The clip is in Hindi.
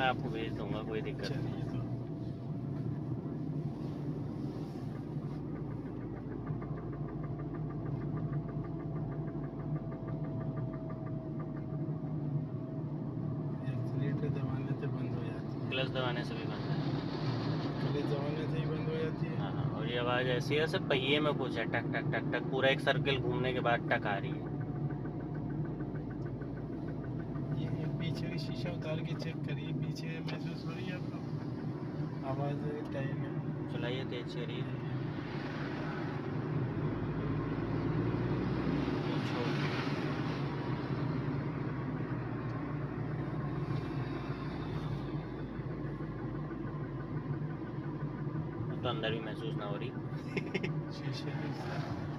मैं आपको भेज दूंगा, कोई दिक्कत नहीं। चलिए तो एक्सीलेटर दबाने से बंद हो जाती है, क्लच दबाने से भी बंद है। क्लच दबाने से ही बंद हो जाती है। हाँ हाँ, और ये आवाज़ ऐसी है सब पहिए में कुछ है, टक टक टक टक, पूरा एक सर्कल घूमने के बाद टक आ रही है। ये पीछे की शीशा उतार के चेक करिए, पीछे महसूस हो रही है आपको आवाज़ टाइम में? चलाइए, तेज चलिए। तो अंदर भी महसूस ना हो रही। शीशे के साथ